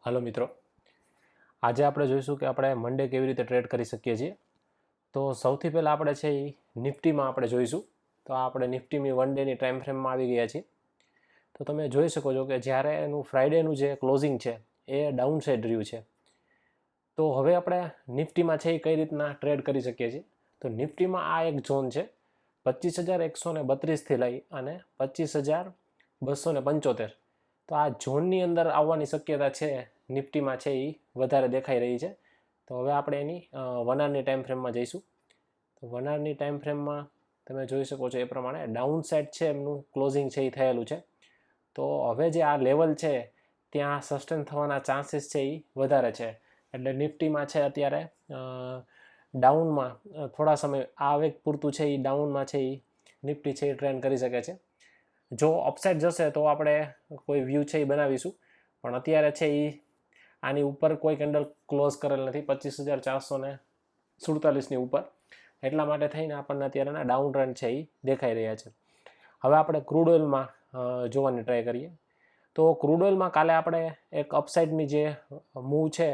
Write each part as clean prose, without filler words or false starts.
Hello मित्रों, आज आप જોઈશું કે આપણે મંડે કેવી રીતે ટ્રેડ કરી શકીએ છીએ। તો સૌથી પહેલાં આપણે છે એ નિફ્ટીમાં આપણે જોઈશું। તો આપણે નિફ્ટીની વન ડેની ટાઈમ ફ્રેમમાં આવી ગયા છીએ। તો તમે જોઈ શકો છો કે જ્યારે એનું ફ્રાઈડેનું જે ક્લોઝિંગ છે એ ડાઉન સાઈડ રહ્યું છે। તો હવે આપણે નિફ્ટીમાં છે એ કઈ રીતના ટ્રેડ કરી શકીએ છીએ। તો નિફ્ટીમાં આ એક ઝોન છે 25,132થી લઈ અને 25,275। તો આ ઝોનની અંદર આવવાની શક્યતા છે નિફ્ટીમાં છે એ વધારે દેખાઈ રહી છે। તો હવે આપણે એની 1 આવરની ટાઈમ ફ્રેમમાં જઈશું। તો 1 આવરની ટાઈમ ફ્રેમમાં તમે જોઈ શકો છો એ પ્રમાણે ડાઉન સાઇડ છે એમનું ક્લોઝિંગ છે એ થયેલું છે। તો હવે જે આ લેવલ છે ત્યાં સસ્ટેન થવાના ચાન્સીસ છે એ વધારે છે। એટલે નિફ્ટીમાં છે અત્યારે ડાઉનમાં થોડા સમય આ વેક પૂરતું છે એ ડાઉનમાં છે એ નિફ્ટી છે એ ટ્રેન્ડ કરી શકે છે। જો અપસાઇડ જશે તો આપણે કોઈ વ્યૂ છે એ બનાવીશું, પણ અત્યારે છે એ આની ઉપર કોઈ કેન્ડલ ક્લોઝ કરેલ નથી 25,447ની ઉપર। એટલા માટે થઈને આપણને અત્યારેના ડાઉન ટ્રેન્ડ છે એ દેખાઈ રહ્યા છે। હવે આપણે ક્રૂડ ઓઇલમાં જોવાની ટ્રાય કરીએ। તો ક્રૂડ ઓઇલમાં કાલે આપણે એક અપસાઇડની જે મૂવ છે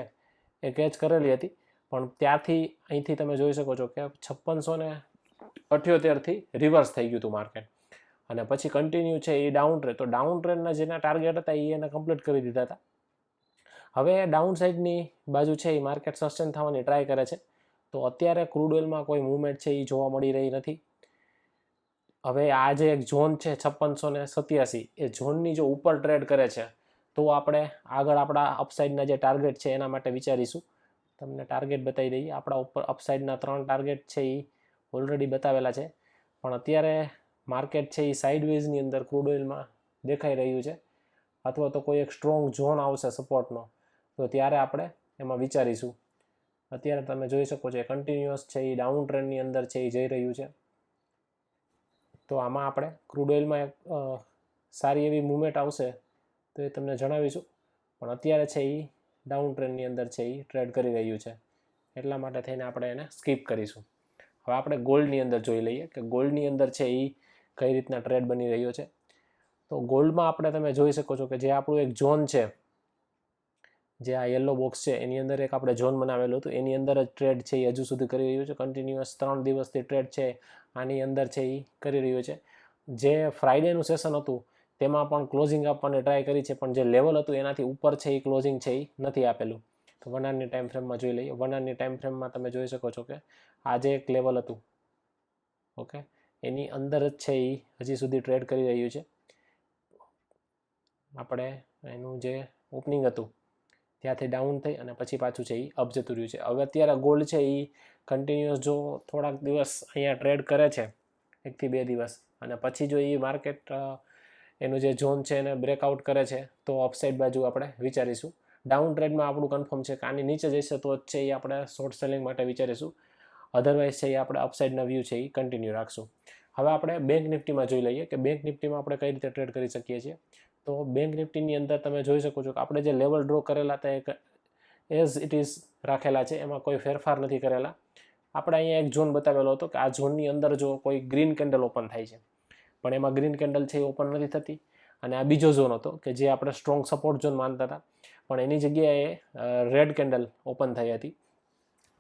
એ કેચ કરેલી હતી, પણ ત્યારથી અહીંથી તમે જોઈ શકો છો કે 5678થી રિવર્સ થઈ ગયું હતું માર્કેટ, અને પછી કન્ટિન્યુ છે એ ડાઉન ટ્રેન્ડ। તો ડાઉન ટ્રેન્ડના જેના ટાર્ગેટ હતા એ એને કમ્પ્લીટ કરી દીધા હતા। હવે ડાઉન સાઇડની બાજુ છે એ માર્કેટ સસ્ટેન થવાની ટ્રાય કરે છે। તો અત્યારે ક્રૂડ ઓઇલમાં કોઈ મૂવમેન્ટ છે એ જોવા મળી રહી નથી। હવે આ જે એક ઝોન છે 5687 એ ઝોનની જો ઉપર ટ્રેડ કરે છે તો આપણે આગળ આપણા અપસાઇડના જે ટાર્ગેટ છે એના માટે વિચારીશું। તમને ટાર્ગેટ બતાવી દઈએ। આપણા ઉપર અપસાઇડના 3 ટાર્ગેટ છે એ ઓલરેડી બતાવેલા છે, પણ અત્યારે માર્કેટ છે એ સાઇડવેઝની અંદર ક્રૂડ ઓઇલમાં દેખાઈ રહ્યું છે, અથવા તો કોઈ એક સ્ટ્રોંગ ઝોન આવશે સપોર્ટનો તો ત્યારે આપણે એમાં વિચારીશું। અત્યારે તમે જોઈ શકો છો કન્ટિન્યુઅસ છે એ ડાઉન ટ્રેન્ડની અંદર છે એ જઈ રહ્યું છે। તો આમાં આપણે ક્રૂડ ઓઇલમાં એક સારી એવી મૂવમેન્ટ આવશે તો એ તમને જણાવીશું, પણ અત્યારે છે એ ડાઉન ટ્રેન્ડની અંદર છે એ ટ્રેડ કરી રહ્યું છે, એટલા માટે થઈને આપણે એને સ્કીપ કરીશું। હવે આપણે ગોલ્ડની અંદર જોઈ લઈએ કે ગોલ્ડની અંદર છે એ કઈ રીતના ટ્રેડ બની રહ્યો છે। તો ગોલ્ડમાં આપણે તમે જોઈ શકો છો કે જે આપણું એક ઝોન છે, જે આ યલો બોક્સ છે એની અંદર એક આપણે ઝોન બનાવેલું હતું, એની અંદર જ ટ્રેડ છે એ હજુ સુધી કરી રહ્યું છે। કન્ટિન્યુઅસ 3 દિવસથી ટ્રેડ છે આની અંદર છે એ કરી રહ્યું છે। જે ફ્રાઈડેનું સેશન હતું તેમાં પણ ક્લોઝિંગ આપવાની ટ્રાય કરી છે, પણ જે લેવલ હતું એનાથી ઉપર છે એ ક્લોઝિંગ છે એ નથી આપેલું। તો 1 આવરની ટાઈમ ફ્રેમમાં જોઈ લઈએ। 1 આવરની ટાઈમ ફ્રેમમાં તમે જોઈ શકો છો કે આ જે એક લેવલ હતું, ઓકે, એની અંદર જ છે એ હજી સુધી ટ્રેડ કરી રહ્યું છે। આપણે એનું જે ઓપનિંગ હતું ત્યાંથી ડાઉન થઈ અને પછી પાછું છે એ અપ જતું રહ્યું છે। હવે અત્યારે ગોલ્ડ છે એ કન્ટિન્યુઅસ જો થોડાક દિવસ અહીંયા ટ્રેડ કરે છે 1 થી 2 દિવસ, અને પછી જો એ માર્કેટ એનું જે ઝોન છે એને બ્રેકઆઉટ કરે છે તો અપસાઇડ બાજુ આપણે વિચારીશું। ડાઉન ટ્રેડમાં આપણું કન્ફર્મ છે કે આની નીચે જશે તો જ છે એ આપણે શોર્ટ સેલિંગ માટે વિચારીશું, અધરવાઇઝ છે એ આપણે અપસાઇડના વ્યૂ છે એ કન્ટિન્યુ રાખશું। હવે આપણે બેંક નિફ્ટીમાં જોઈ લઈએ કે બેંક નિફ્ટીમાં આપણે કઈ રીતે ટ્રેડ કરી શકીએ છીએ। તો બેંક નિફ્ટીની અંદર તમે જોઈ શકો છો કે આપણે જે લેવલ ડ્રો કરેલા હતા એક એઝ ઇટ ઇઝ રાખેલા છે, એમાં કોઈ ફેરફાર નથી કરેલા। આપણે અહીંયા એક ઝોન બતાવેલો હતો કે આ ઝોનની અંદર જો કોઈ ગ્રીન કેન્ડલ ઓપન થાય છે, પણ એમાં ગ્રીન કેન્ડલ છે એ ઓપન નથી થતી, અને આ બીજો ઝોન હતો કે જે આપણે સ્ટ્રોંગ સપોર્ટ ઝોન માનતા હતા, પણ એની જગ્યાએ રેડ કેન્ડલ ઓપન થઈ હતી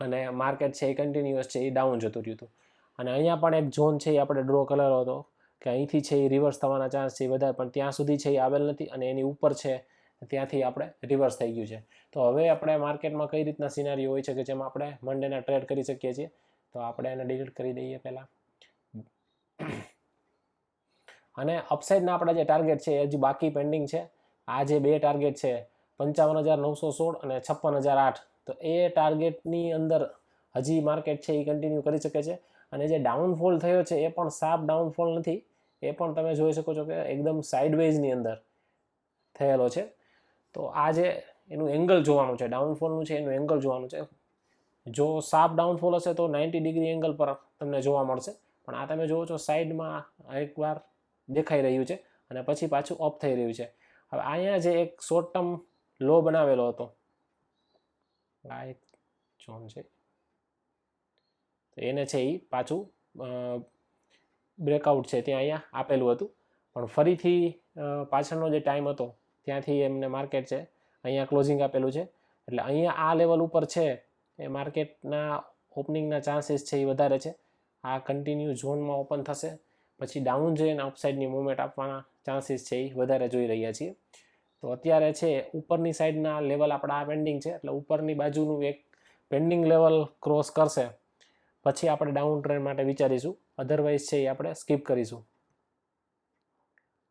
અને માર્કેટ છે એ કન્ટિન્યુઅસ છે એ ડાઉન જતું રહ્યું હતું। અને અહીંયા પણ એક ઝોન છે એ આપણે ડ્રો કરેલો હતો કે અહીંથી છે એ રિવર્સ થવાના ચાન્સ છે વધારે, પણ ત્યાં સુધી છે એ આવેલ નથી, અને એની ઉપર છે ત્યાંથી આપણે રિવર્સ થઈ ગયું છે। તો હવે આપણે માર્કેટમાં કઈ રીતના સિનારીઓ હોય છે કે જેમાં આપણે મંડેના ટ્રેડ કરી શકીએ છીએ। તો આપણે એને ડિલીટ કરી દઈએ પહેલાં, અને અપસાઇડના આપણા જે ટાર્ગેટ છે એ હજી બાકી પેન્ડિંગ છે। આ જે 2 ટાર્ગેટ છે 55,916 અને 56,008, તો એ ટાર્ગેટની અંદર હજી માર્કેટ છે એ કન્ટિન્યુ કરી શકે છે। અને જે ડાઉનફોલ થયો છે એ પણ શાર્પ ડાઉનફોલ નથી, એ પણ તમે જોઈ શકો છો કે એકદમ સાઇડવેઝની અંદર થયેલો છે। તો આ જે એનું એંગલ જોવાનું છે, ડાઉનફોલનું છે એનું એંગલ જોવાનું છે। જો શાર્પ ડાઉનફોલ હશે તો 90 ડિગ્રી એંગલ પર તમને જોવા મળશે, પણ આ તમે જુઓ છો સાઈડમાં એકવાર દેખાઈ રહ્યું છે અને પછી પાછું અપ થઈ રહ્યું છે। હવે અહીંયા જે એક શોર્ટ ટર્મ લો બનાવેલો હતો, આ એક ઝોન છે, તો એને છે એ પાછું બ્રેકઆઉટ છે ત્યાં અહીંયા આપેલું હતું, પણ ફરીથી પાછળનો જે ટાઈમ હતો ત્યાંથી એમને માર્કેટ છે અહીંયા ક્લોઝિંગ આપેલું છે, એટલે અહીંયા આ લેવલ ઉપર છે એ માર્કેટના ઓપનિંગના ચાન્સીસ છે એ વધારે છે. આ કન્ટિન્યુ ઝોનમાં ઓપન થશે, પછી ડાઉન જઈને અપસાઇડની મૂવમેન્ટ આપવાના ચાન્સીસ છે એ વધારે જોઈ રહ્યા છીએ. તો અત્યારે છે ઉપરની સાઈડના લેવલ આપણા આ પેન્ડિંગ છે, એટલે ઉપરની બાજુનું એક પેન્ડિંગ લેવલ ક્રોસ કરશે પછી આપણે ડાઉન ટ્રેન્ડ માટે વિચારીશું, અધરવાઇઝ છે એ આપણે સ્કીપ કરીશું.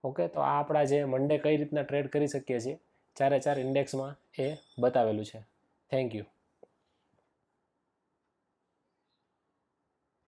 ઓકે, તો આ આપણા જે મંડે કઈ રીતના ટ્રેડ કરી શકીએ છીએ 4 ઇન્ડેક્સમાં એ બતાવેલું છે. Thank you.